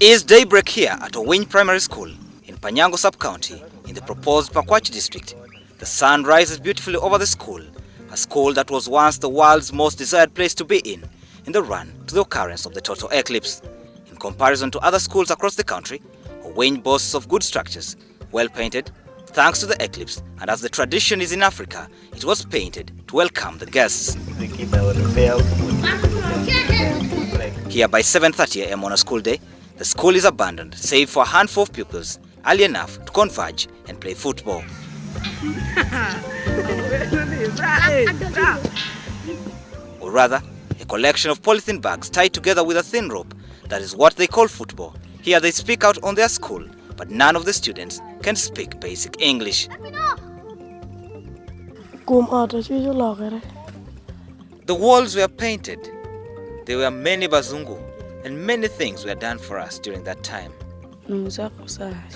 is daybreak here at Owiny Primary School in Panyango Sub-County in the proposed Pakwach district. The sun rises beautifully over the school, a school that was once the world's most desired place to be in the run to the occurrence of the total eclipse. In comparison to other schools across the country, Owiny boasts of good structures, well painted, thanks to the eclipse, and as the tradition is in Africa, it was painted to welcome the guests. Here by 7:30 a.m. on a school day, the school is abandoned save for a handful of pupils early enough to converge and play football. Or rather, a collection of polythene bags tied together with a thin rope. That is what they call football. Here they speak out on their school, but none of the students can speak basic English. The walls were painted. There were many bazungu, and many things were done for us during that time.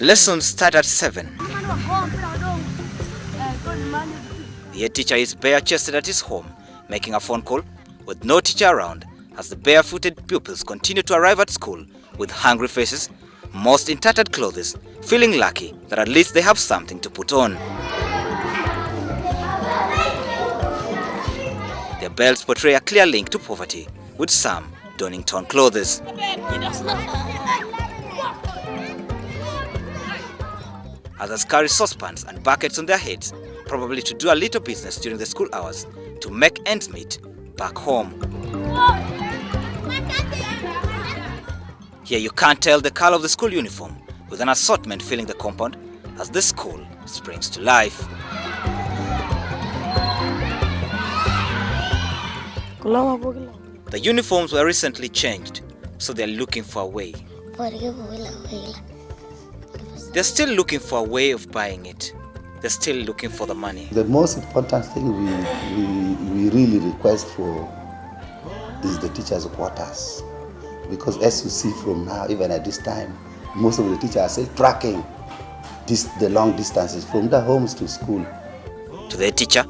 Lessons start at 7. The head teacher is bare-chested at his home, making a phone call with no teacher around as the barefooted pupils continue to arrive at school with hungry faces, most in tattered clothes, feeling lucky that at least they have something to put on. Their belts portray a clear link to poverty, with some donning torn clothes. Others carry saucepans and buckets on their heads, probably to do a little business during the school hours to make ends meet back home. Here you can't tell the color of the school uniform, with an assortment filling the compound as the school springs to life. The uniforms were recently changed, so they're looking for a way. They're still looking for a way of buying it. They're still looking for the money. The most important thing we really request for is the teachers' quarters. Because as you see from now, even at this time, most of the teachers are still tracking the long distances from their homes to school. To the teacher,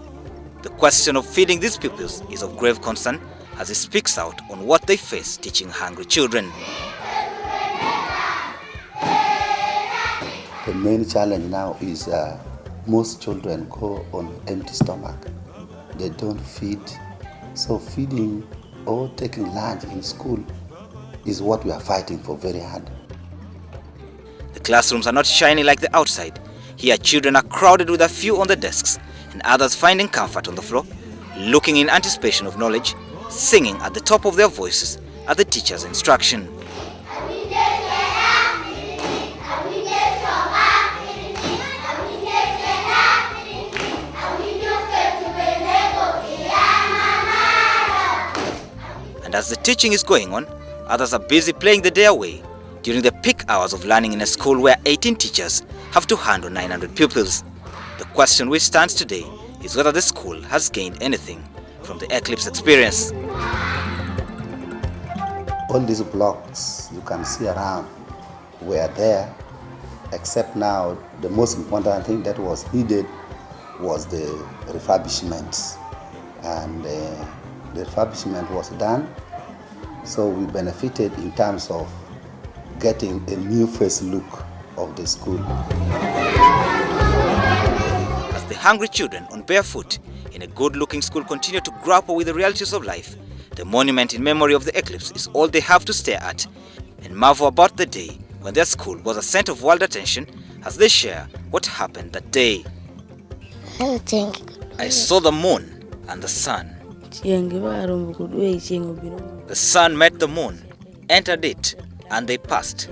the question of feeding these pupils is of grave concern as he speaks out on what they face teaching hungry children. The main challenge now is most children go on empty stomach. They don't feed. So feeding or taking lunch in school is what we are fighting for very hard. The classrooms are not shiny like the outside. Here children are crowded with a few on the desks and others finding comfort on the floor, looking in anticipation of knowledge, singing at the top of their voices at the teacher's instruction. And as the teaching is going on, others are busy playing the day away during the peak hours of learning in a school where 18 teachers have to handle 900 pupils. The question which stands today is whether the school has gained anything from the eclipse experience. All these blocks you can see around were there, except now the most important thing that was needed was the refurbishment. And the refurbishment was done, so we benefited in terms of getting a new face look of the school. As the hungry children on barefoot in a good-looking school continue to grapple with the realities of life, the monument in memory of the eclipse is all they have to stare at and marvel about the day when their school was a center of world attention as they share what happened that day. I saw the moon and the sun. The sun met the moon, entered it, and they passed.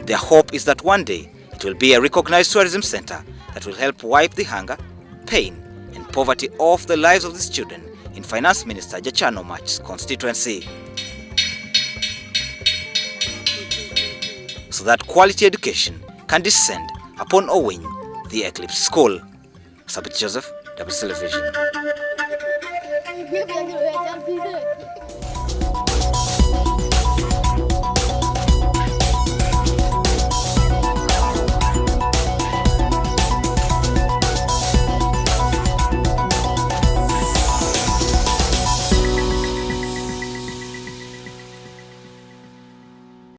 Their hope is that one day it will be a recognized tourism center that will help wipe the hunger, pain, and poverty off the lives of these children in Finance Minister Jachano Mach's constituency. So that quality education can descend upon Owiny, the Eclipse School. Sabit Joseph, WCLive Vision.